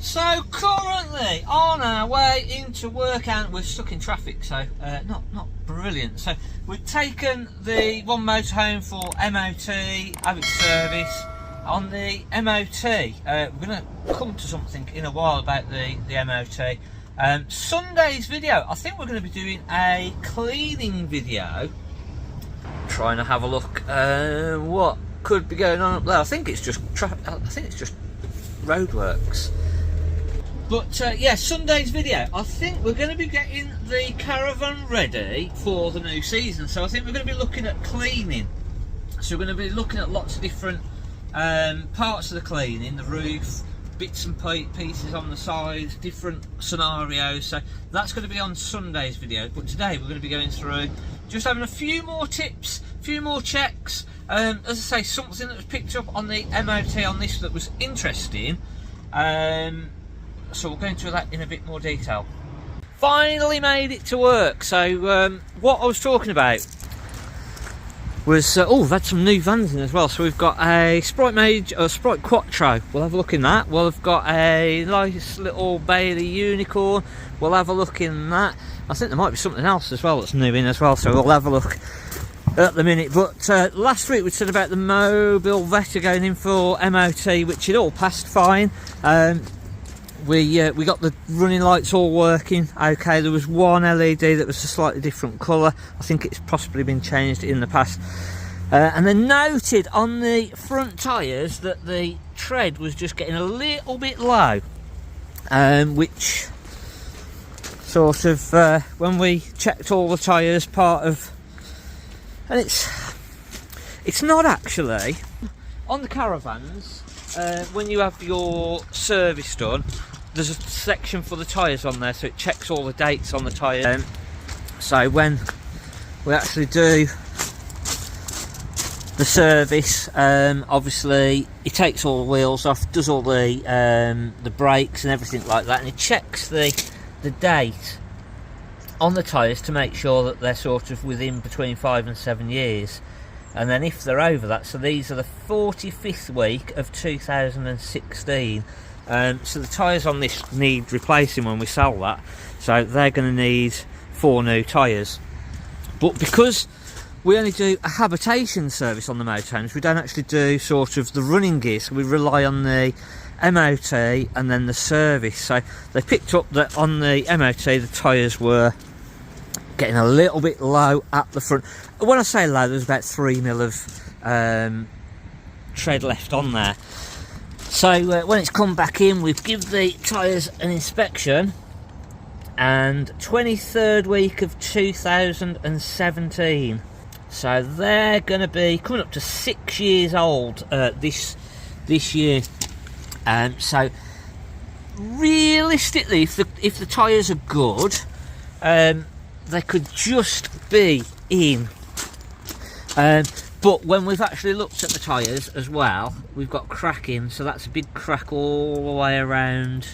So currently on our way into work, and we're stuck in traffic, so not brilliant. So we've taken the one motorhome for MOT, have its service. On the MOT, we're going to come to something in a while about the MOT. Sunday's video, I think we're going to be doing a cleaning video, trying to have a look what could be going on up there. I think it's just roadworks. But yeah, Sunday's video, I think we're going to be getting the Caravan ready for the new season. So I think we're going to be looking at cleaning. So we're going to be looking at lots of different parts of the cleaning, the roof, bits and pieces on the sides, different scenarios. So that's going to be on Sunday's video. But today we're going to be going through, just having a few more tips, a few more checks. As I say, something that was picked up on the MOT on this that was interesting. So we'll go into that in a bit more detail. Finally made it to work. So what I was talking about was oh, we've had some new vans in as well. So we've got a Sprite Mage, or Sprite Quattro. We'll have a look in that. We've got a nice little Bailey Unicorn. We'll have a look in that. I think there might be something else as well that's new in as well. So we'll have a look at the minute. But last week we said about the Mobile Vetta going in for MOT, which it all passed fine. We got the running lights all working okay. There was one LED that was a slightly different colour. I think it's possibly been changed in the past. And then noted on the front tyres that the tread was just getting a little bit low, which sort of when we checked all the tyres, and it's not actually on the Caravans. When you have your service done, there's a section for the tyres on there, so it checks all the dates on the tyres. So when we actually do the service, obviously it takes all the wheels off, does all the brakes and everything like that, and it checks the date on the tyres to make sure that they're sort of within between 5 and 7 years. And then if they're over that, so these are the 45th week of 2016. So the tyres on this need replacing when we sell that. So they're going to need 4 new tyres. But because we only do a habitation service on the motorhomes, we don't actually do sort of the running gear. So we rely on the MOT and then the service. So they picked up that on the MOT the tyres were getting a little bit low at the front. When I say low, there's about 3 mil of tread left on there. So when it's come back in, we've given the tyres an inspection, and 23rd week of 2017. So they're going to be coming up to 6 years old this year. So realistically, if the tyres are good, they could just be in. But when we've actually looked at the tyres as well, we've got cracking. So that's a big crack all the way around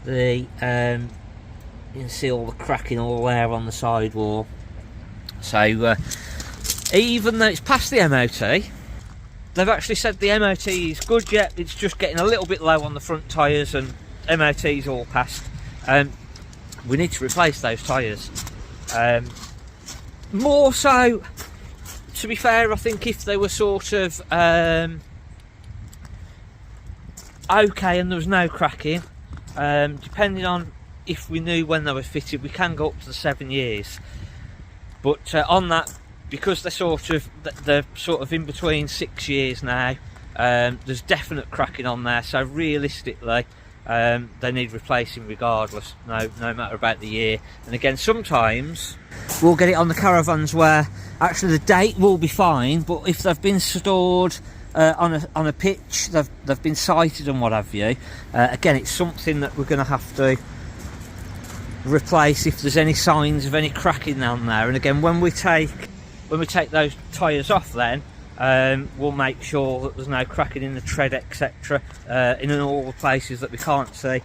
the you can see all the cracking all there on the sidewall. So even though it's past the MOT, they've actually said the MOT is good yet, it's just getting a little bit low on the front tyres, and MOT's all passed. We need to replace those tyres. More so, to be fair, I think if they were sort of okay and there was no cracking, depending on if we knew when they were fitted, we can go up to the 7 years. But on that, because they're sort of in between 6 years now, there's definite cracking on there. So realistically, they need replacing regardless, no matter about the year. And again, sometimes we'll get it on the Caravans where actually the date will be fine, but if they've been stored on a pitch, they've been sighted and what have you, again, it's something that we're going to have to replace if there's any signs of any cracking down there. And again, when we take those tyres off, then we'll make sure that there's no cracking in the tread, etc., in all the places that we can't see.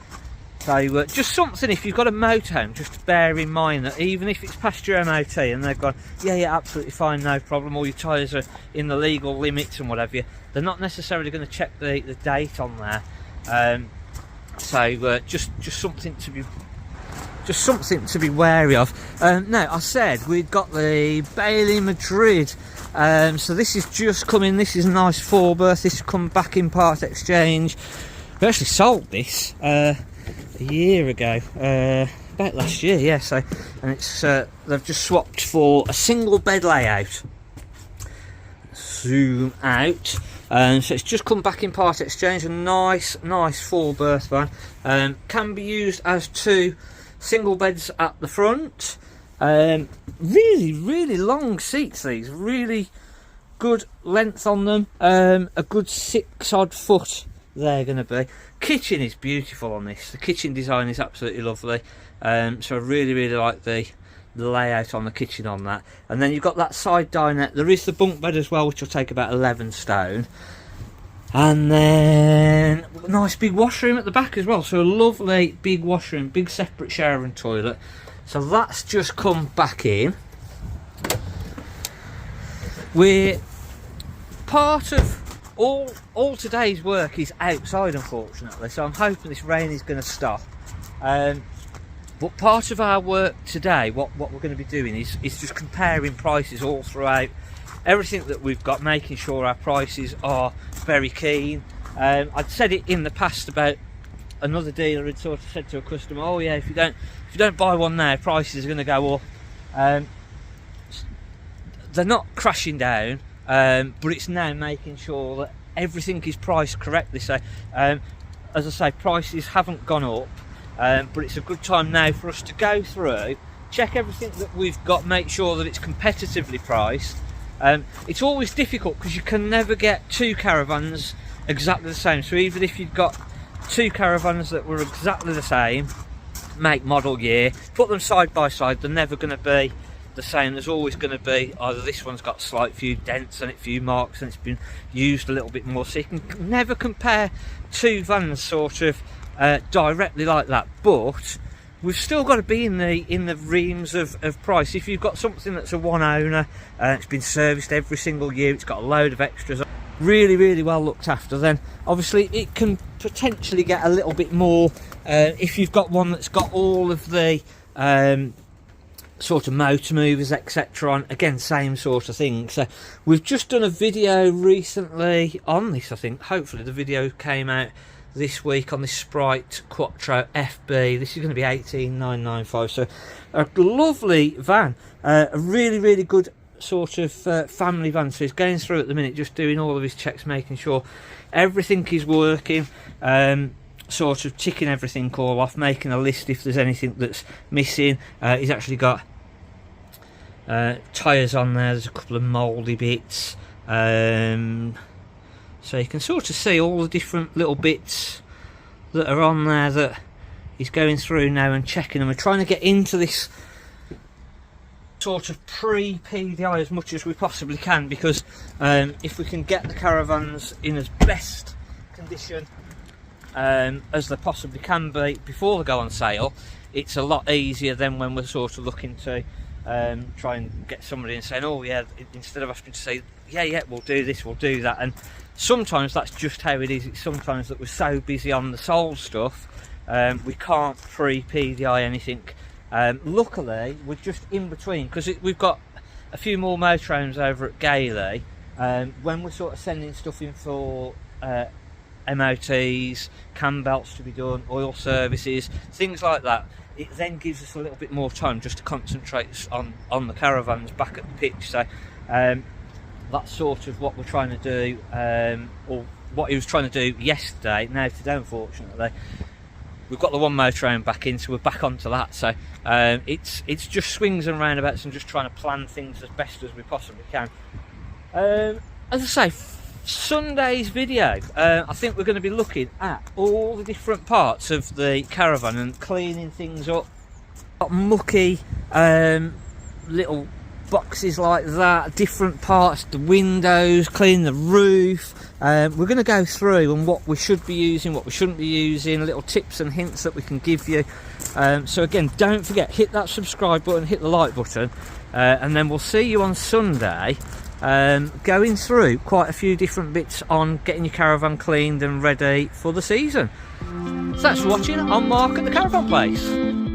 So just something, if you've got a motorhome, just to bear in mind that even if it's past your MOT and they've gone, yeah, absolutely fine, no problem, all your tyres are in the legal limits and whatever, they're not necessarily going to check the date on there. So just something to be wary of. Now, I said we'd got the Bailey Madrid. So this is just coming. This is a nice 4-berth. This has come back in part exchange. We actually sold this a year ago, about last year, yeah. So, and it's they've just swapped for a single bed layout. Zoom out. So it's just come back in part exchange. A nice 4-berth van. Can be used as 2 single beds at the front. Really long seats, these. Really good length on them. A good 6 odd foot they're going to be. Kitchen is beautiful on this. The kitchen design is absolutely lovely. So I really like the layout on the kitchen on that. And then you've got that side dinette. There is the bunk bed as well, which will take about 11 stone. And then a nice big washroom at the back as well. So a lovely big washroom, big separate shower and toilet. So that's just come back in. We're part of all today's work is outside, unfortunately. So I'm hoping this rain is going to stop. But part of our work today, what we're going to be doing is just comparing prices all throughout everything that we've got, making sure our prices are very keen. I'd said it in the past about another dealer had sort of said to a customer, oh yeah, if you don't buy one now, prices are going to go up. They're not crashing down, but it's now making sure that everything is priced correctly. So as I say, prices haven't gone up, but it's a good time now for us to go through, check everything that we've got, make sure that it's competitively priced. It's always difficult because you can never get 2 caravans exactly the same. So even if you've got 2 caravans that were exactly the same make, model, year, put them side by side, they're never going to be the same. There's always going to be either this one's got slight few dents and a few marks and it's been used a little bit more. So you can never compare 2 vans sort of directly like that. But we've still got to be in the reams of price. If you've got something that's a one owner, it's been serviced every single year, it's got a load of extras, really well looked after, then obviously it can potentially get a little bit more if you've got one that's got all of the sort of motor movers, etc. on. Again, same sort of thing. So we've just done a video recently on this. I think hopefully the video came out this week on this Sprite Quattro FB. This is going to be 18,995. So a lovely van, a really good sort of family van. So he's going through at the minute, just doing all of his checks, making sure everything is working, sort of ticking everything all off, making a list if there's anything that's missing. He's actually got tyres on there. There's a couple of mouldy bits, so you can sort of see all the different little bits that are on there that he's going through now and checking them. We're trying to get into this sort of pre-PDI as much as we possibly can, because if we can get the caravans in as best condition as they possibly can be before they go on sale, it's a lot easier than when we're sort of looking to try and get somebody and saying, oh yeah, instead of asking to say, yeah, we'll do this, we'll do that. And sometimes that's just how it is. It's sometimes that we're so busy on the sold stuff, we can't pre-PDI anything. Luckily, we're just in between, because we've got a few more motorhomes over at Gailey. When we're sort of sending stuff in for MOTs, cam belts to be done, oil services, things like that, it then gives us a little bit more time just to concentrate on the caravans back at the pitch. So that's sort of what we're trying to do, or what he was trying to do yesterday. Now today, unfortunately, we've got the one motorhome back in, so we're back onto that. So it's just swings and roundabouts and just trying to plan things as best as we possibly can. As I say, Sunday's video, I think we're going to be looking at all the different parts of the caravan and cleaning things up. Got mucky little boxes like that, different parts, the windows, clean the roof. We're going to go through and what we should be using, what we shouldn't be using, little tips and hints that we can give you. So again, don't forget, hit that subscribe button, hit the like button, and then we'll see you on Sunday going through quite a few different bits on getting your caravan cleaned and ready for the season. So thanks for watching. I'm Mark at the Caravan Place.